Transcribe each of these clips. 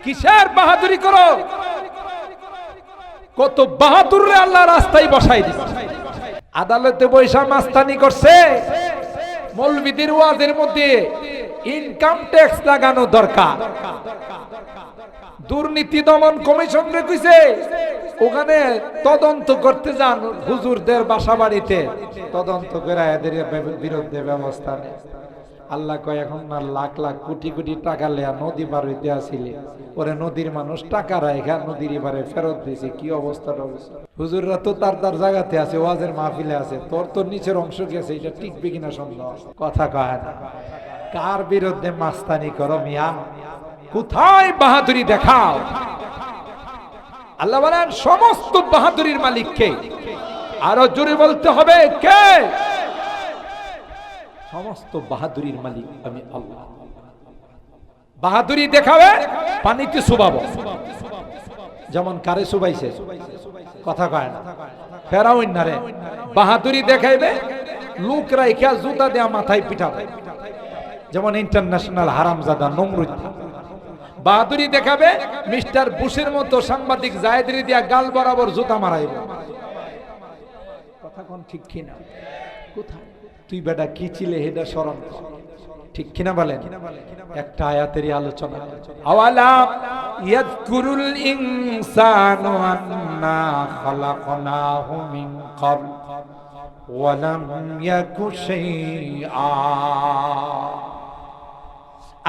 কিসের বাহাদুরি করো? কত বাহাদুররে আল্লাহ রাস্তায় বসাই দিচ্ছে। আদালতে বৈশা মাস্তানি করছে। মৌলবীদের ওয়াজের মধ্যে ইনকাম ট্যাক্স লাগানো দরকার। দুর্নীতি দমন কমিশন রে কইছে ওখানে তদন্ত করতে যান, হুজুরদের বাসা বাড়িতে তদন্ত করে এদের বিরুদ্ধে ব্যবস্থা নেয়। আল্লাহ কয় এখন না লাখ লাখ কোটি কোটি টাকা লেয়া নদী পার হইতে আসিলে ওরে নদীর মানুষ টাকা রাখা নদীর এবারে ফেরত দিয়েছে। কি অবস্থাটা হয়েছে? হুজুররা তো তার তার জায়গাতে আছে, ওয়াজের মাহফিলে আছে, তোর তো নিচের অংশ গেছে, এটা টিকবে কিনা সন্দেহ। কথা কয় না। কার বিরুদ্ধে মাস্তানি করো মিয়া? কোথায় বাহাদুরি দেখাও? আল্লাহ বলেন সমস্ত বাহাদুরির মালিক কে? আরো জোরে বলতে হবে কে? সমস্ত বাহাদুরির মালিক আমি আল্লাহ। বাহাদুরি দেখাবে পানিতে চুবাবো, যেমন কারে চুবাইছে। কথা কয় না। ফেরাউন না রে বাহাদুরি দেখাইবে লোক রাইখা জুতা দেয়া মাথায় পিঠাবে, যেমন ইন্টারন্যাশনাল হারামজাদা নমরুদ। বাহাদুরি দেখাবে মিস্টার বুশের মতো সাংবাদিক জায়েদরি দিয়া গাল বরাবর জুতা মারাইবে। কথা কোন ঠিক কিনা? কোথায় তুই বেটা কি ছিলে হেডা শরম, ঠিক কিনা বলেন? একটা আয়াতেরই আলোচনা। আওয়ালাম ইয়াযকুরুল ইনসানু আন্না খালাকনাহু মিন ক্বাবল ওয়া লাম ইয়াকু শাইআ।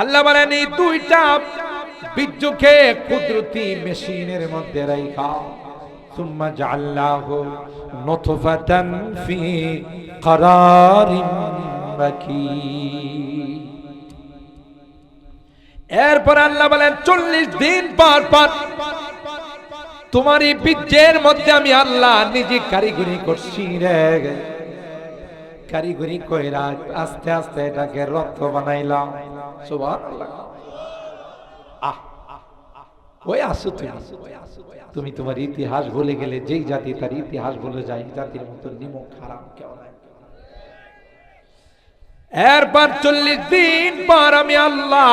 আল্লাহ বলেন এই দুইটা বীর্যকে কুদরতি মেশিনের মধ্যে রাখা, সুম্মা জাআলনাহু নুতফাতান ফি করারিন মাকিন। এরপর আল্লাহ বলেন 40 দিন পর পর তোমার এই বীর্যের মধ্যে আমি আল্লাহ নিজে কারিগরি করছি রে। কারিগরি কইরা আস্তে আস্তে এটাকে রক্ত বানাইলাম। সুবহানাল্লাহ। ওই আসো তুমি তোমার ইতিহাস ভুলে গেলে। যেই জাতি তার ইতিহাস ভুলে যায় জাতির মতো নিমক হারাম কেউ নাই। এরপর 40 দিন পর আমি আল্লাহ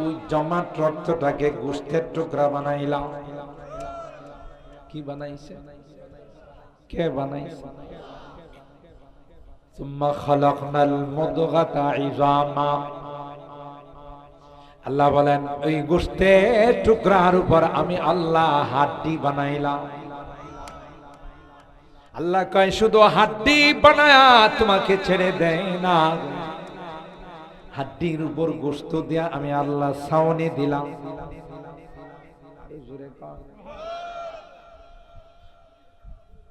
ওই জমাট রক্তটাকে গোশতের টুকরা বানাইলাম। কি বানাইছে? কে বানাইছে? সুম্মা খালাকনাল মুদগাতা ইযামা। আল্লাহ বলেন ওই গোশতের টুকরার উপর আমি আল্লাহ হাড্ডি বানাইলাম। আল্লাহ কয় শুধু হাড্ডি বানায়া তোমাকে ছেড়ে দেয় না, হাড্ডির উপর গোশত দিয়া আমি আল্লাহ ছাউনি দিলাম।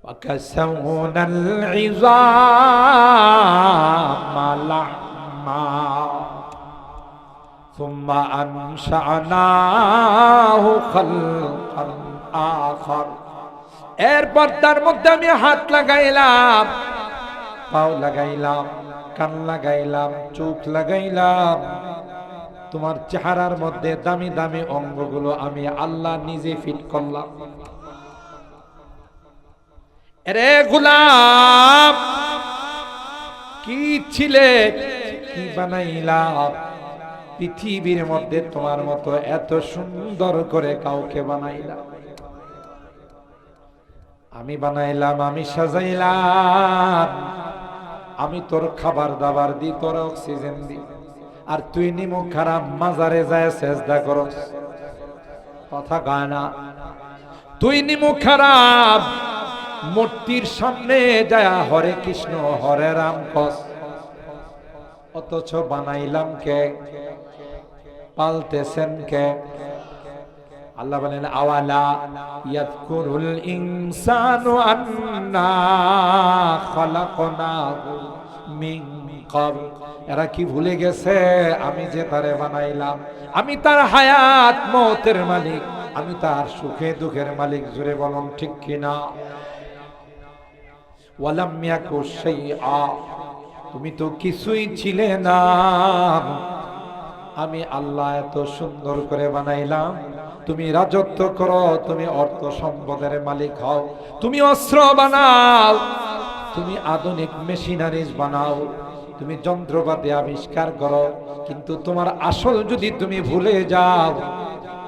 ওয়াকাসাউনাল ইযামা লাহমা সুম্মা আনশানাহু খালকান আখার। এরপর তার মধ্যে আমি হাত লাগাইলাম, পাও লাগাইলাম, কান লাগাইলাম, চোখ লাগাইলাম। তোমার চেহারার মধ্যে দামি দামি অঙ্গগুলো আমি আল্লাহ নিজে ফিট করলাম। আরে গোলাম কি ছিলে, কি বানাইলাম? পৃথিবীর মধ্যে তোমার মতো এত সুন্দর করে কাউকে বানাইলাম। আমি বানাইলাম, আমি সাজাইলাম, আমি তোর খাবার দাবার দি, তোর অক্সিজেন দি, আর তুই নিমুখ খারাপ মাজারে যায় সেজদা করস। কথা কয় না? তুই নিমুখ খারাপ মূর্তির সামনে যায় হরে কৃষ্ণ হরে রাম কস। অথচ বানাইলাম কে? পালতেছেন কে? আল্লাহ বলেন আওয়ালা ইয়াযকুরুল ইনসানু আন্না খালাকনাহু মিন ক্বাবল। এরা কি ভুলে গেছে আমি যে তারে বানাইলাম? আমি তার হায়াত মওতের মালিক, আমি তার সুখে দুঃখের মালিক। জোরে বলুন ঠিক কিনা? ওয়ালাম ইয়াকু শাইআ। তুমি তো কিছুই ছিলে না, আমি আল্লাহ এত সুন্দর করে বানাইলাম। তুমি রাজত্ব করো, তুমি অর্থ সম্পদের মালিক হও, তুমি অস্ত্র বানাও, তুমি আধুনিক মেশিনারিজ বানাও, তুমি যন্ত্রপাতি আবিষ্কার করো, কিন্তু তোমার আসল যদি তুমি ভুলে যাও,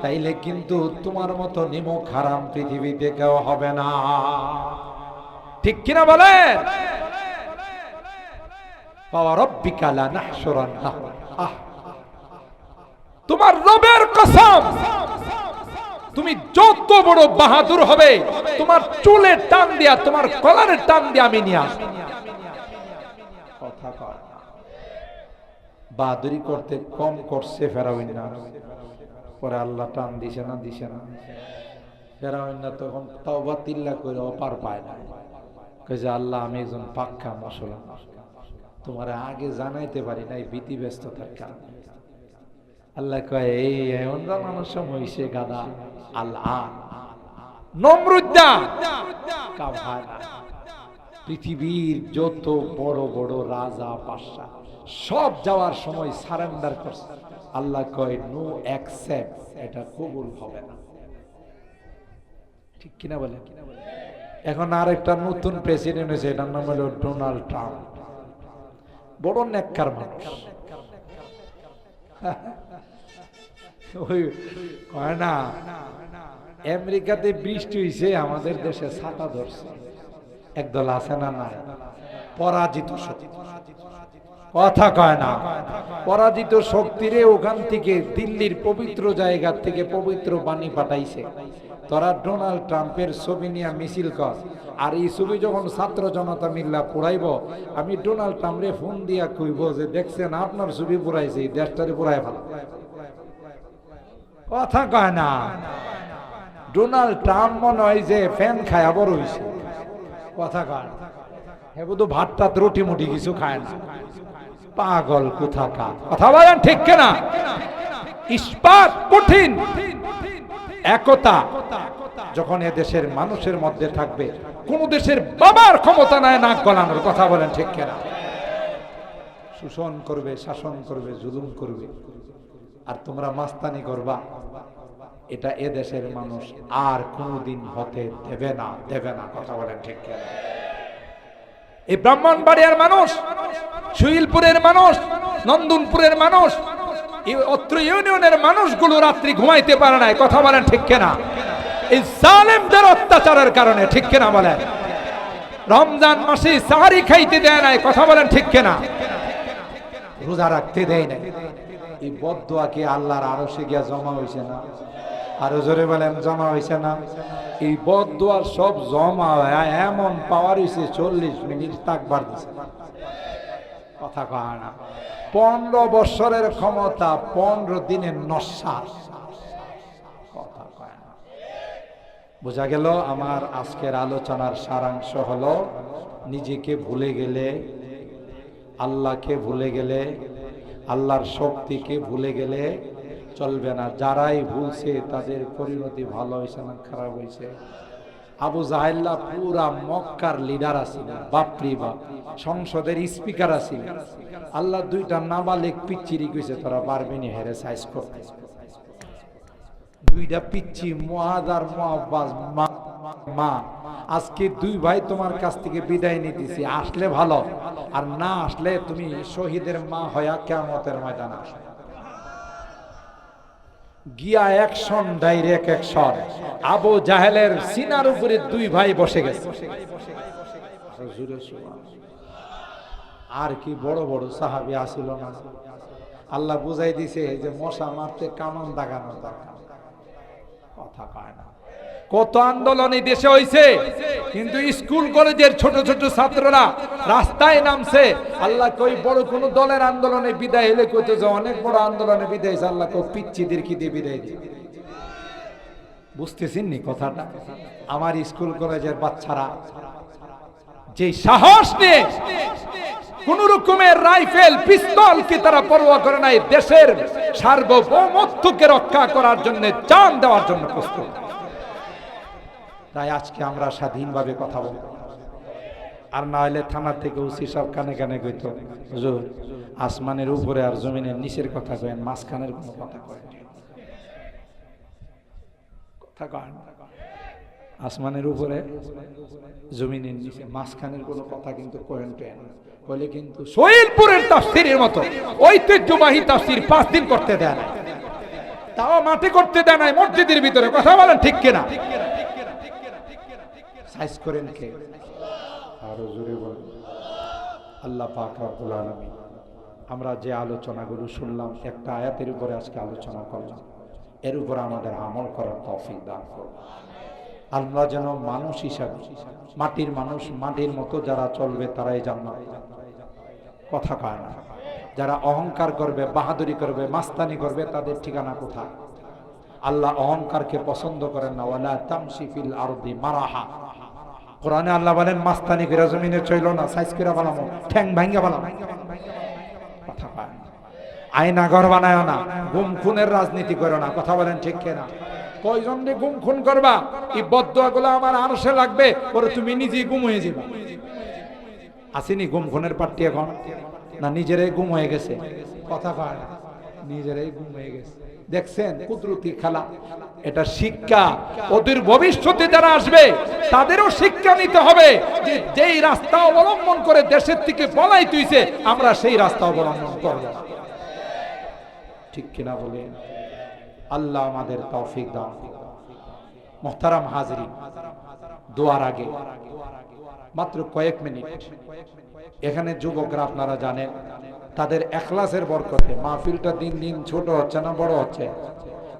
তাইলে কিন্তু তোমার মতো নিমক হারাম পৃথিবীতে কেউ হবে না। ঠিক কিনা বলেন? ওয়ারাব্বিকা লানাহশুরান্নাহুম, তোমার রবের কসম, তুমি যত বড় বাহাদুর হবে, তোমার চুলের টান দিয়া, তোমার কলারের টান দিয়া আমি নিয়ে আসব। কথা কয় না। বাহাদুরি করতে কম করছে ফেরাউন না, পরে আল্লাহ টান দিছে না, দিছে না। ফেরাউন না তখন তওবা তিল্লা করে অপার পায় না, কইছে আল্লাহ আমি একজন পাক্কা মুসলমান, তোমার আগে জানাইতে পারি নাই ভীতি ব্যস্ততার কারণে। আল্লাহ কয় এই এমন জানানোর সময় হইছে গাদা। আল্লাহ নমরুদ্দা কাভানা, পৃথিবীর যত বড় বড় রাজা বাদশা সব যাওয়ার সময় সারেন্ডার করছে। আল্লাহ কয় নো অ্যাকসেপ্ট, এটা কবুল হবে না। ঠিক কিনা বলেন? এখন আরেকটা নতুন প্রেসিডেন্ট হয়েছে, এটার নাম হলো ডোনাল্ড ট্রাম্প। বড় নেককার মানুষ। ওই কয় না আমেরিকাতে বৃষ্টি হইছে, আমাদের দেশে ছাতা ধরছে। একদল আছে না নাই? পরাজিত শক্তি। কথা কয় না? পরাজিত শক্তিরে ওখান থেকে দিল্লির পবিত্র জায়গা থেকে পবিত্র বাণী পাঠাইছে, তোরা ডোনাল্ড ট্রাম্পের ছবি নিয়ে মিছিল কর। আর এই ছবি যখন ছাত্র জনতা মিল্লা পুরাইব, আমি ডোনাল্ড ট্রাম্পরে ফোন দিয়া কইব যে দেখছেন আপনার ছবি পুরাইছে, এই দেশটারে পুরাই ভালো। কথা কয় না? ডোনাল্ড ট্রাম্প মনে হয় যে ফ্যান খায় বড় হইছে। কথা কয় না? হে বুধ ভাত টাত রুটি মুটি কিছু খায় না। পাগল কোথাকার। কথা বলেন ঠিক কিনা? ইস্পাত কঠিন একতা যখন এ দেশের মানুষের মধ্যে থাকবে, কোন দেশের বাবার ক্ষমতা নাই নাক গলানোর। কথা বলেন ঠিক কিনা? শোষণ করবে, শাসন করবে, জুলুম করবে, আর তোমরা মাস্তানি করবা, এটা এ দেশের মানুষ আর কোনদিন হতে দেবে না, দেবে না। কথা বলেন ঠিক কিনা? এই ব্রাহ্মণবাড়িয়ার মানুষ, সুইলপুরের মানুষ, নন্দনপুরের মানুষ, অত্র ইউনিয়নের মানুষগুলো রাত্রি ঘুমাইতে পারে নাই। কথা বলেন ঠিক কিনা? এই জালেমদের অত্যাচারের কারণে। ঠিক কিনা বলেন? রমজান মাসে সাহারি খাইতে দেয় নাই। কথা বলেন ঠিক কিনা? রোজা রাখতে দেয় নাই। এই বদদোয়া কি আল্লাহর আরশে গিয়া জমা হইছে না? আরো জোরে বলেন, জমা হইছে না? এই বদদোয়ার সব জমা এমন পাওয়ার হইছে 40 মিনিট তাকবার দিছে। কথা কয় না? 15 বছরের ক্ষমতা 15 দিনের নস্যাৎ। কথা কয় না? বোঝা গেল আমার আজকের আলোচনার সারাংশ হলো, নিজেকে ভুলে গেলে, আল্লাহকে ভুলে গেলে, আল্লাহর শক্তিকে ভুলে গেলে চলবে না। যারাই ভুলছে তাদের পরিণতি ভালো হয়েছে না খারাপ হয়েছে? আবু জাহেল্লা পুরা মক্কার লিডার আছিল, বাপরি বাপ, সংসদের স্পিকার আছিল। আল্লাহ দুইটা নাবালেক পিচ্চিরি কইছে তোরা পারবিনি হেরে সাইজ করতে। দুইটা পিচ্চি মুআয আর মুআব্বাস মা, আজকে দুই ভাই তোমার কাছ থেকে বিদায় নিতেছি, আসলে ভালো, আর না আসলে তুমি শহীদের মা হয়া কিয়ামতের ময়দানে আসো। গিয়া অ্যাকশন, ডাইরেক্ট অ্যাকশন। আবু জাহেলের সিনার উপরে দুই ভাই বসে গেছে। আর কি বড় বড় সাহাবী আসিল না? আল্লাহ বুঝাই দিছে যে মশা মারতে কামান দাগানো দরকার। কথা কয় না? কত আন্দোলন এই দেশে হইছে, কিন্তু স্কুল কলেজের ছোট ছোট ছাত্ররা রাস্তায় নামছে। আল্লাহ কই বড় কোন দলের আন্দোলনে বিদায় হলে কইতে যে অনেক বড় আন্দোলনে বিদায় হইছে। আল্লাহ কই পিচ্চিদের কি দিয়ে বিদায় দিই? বুঝতেছেন নি কথাটা? আমার স্কুল কলেজের বাচ্চারা যে সাহস নিয়ে কোন রকমের রাইফেল পিস্তল কি তারা পরোয়া করে নাই, দেশের সার্বভৌমত্বকে রক্ষা করার জন্য, জান দেওয়ার জন্য প্রস্তুত। তাই আজকে আমরা স্বাধীনভাবে কথা বলবো। আর না হলে থানা থেকে ওসি সব কানে কানে কইতো, হুজুর আসমানের উপরে আর জমিনের নিচের কথা কয়েন, মাঝখানের কোনো কথা কয়েন। কথা কয়েন আসমানের উপরে জমিনের নিচে, মাঝখানের কোনো কথা কিন্তু কয়েন। বলে কিন্তু সোহেলপুরের তাফসীরের মতো ঐতিহ্যবাহী তাফসীর 5 দিন করতে দেয় না, তাও মাঠে করতে দেয় না, মসজিদের ভিতরে। কথা বলেন ঠিক কিনা? সাইজ করেন কে? আরো জোরে বলেন। আল্লাহ পাক রব্বুল আলামিন আমরা যে আলোচনাগুলো শুনলাম, একটা আয়াতের উপরে আজকে আলোচনা করলাম, এর উপর আমাদের আমল করার তৌফিক দান করুন। আমরা যেন মানুষ হিসাবে, মাটির মানুষ, মাটির মতো যারা চলবে তারাই জান্নাত। কথা কয় না। যারা অহংকার করবে, বাহাদুরি করবে, মাস্তানি করবে, তাদের ঠিকানা কোথায়? আল্লাহ অহংকারকে পছন্দ করেন না। ওয়ালা তামশি ফিল আরদি মারাহা। কোরআনে আল্লাহ বলেন মাস্তানি করে জমিনে চইলো না, সাইজ করে বানামো, ঠ্যাং ভাঙ্গা বানামো। কথা কয় না। আয়না ঘর বানায় না, গুম খুনের রাজনীতি করো না। কথা বলেন ঠিক কিনা? কয়জন রে গুম খুন করবা? এই বদদোয়া গুলো আমার আরশে লাগবে, পরে তুমি নিজেই গুম হয়ে যাবে। আসেনি গুম খুনের পার্টি এখন? না নিজেরাই গুম হয়ে গেছে? কথা কয় না, নিজেরাই গুম হয়ে গেছে। দেখছেন কুদরতি খেলা? এটা শিক্ষা। ওদের ভবিষ্যতে যারা আসবে তাদেরও শিক্ষা নিতে হবে যে যেই রাস্তা অবলম্বন করে দেশের থেকে পলাই তুইছে, আমরা সেই রাস্তা অবলম্বন করব। ঠিক কিনা বলেন? আল্লাহ আমাদের তৌফিক দান। মুহতারাম হাজরিন, দোয়ার আগে মাত্র কয়েক মিনিট, এখানে যুবকরা আপনারা জানেন তাদের ইখলাসের বরকতে মাহফিলটা দিন দিন ছোট হচ্ছে না বড় হচ্ছে?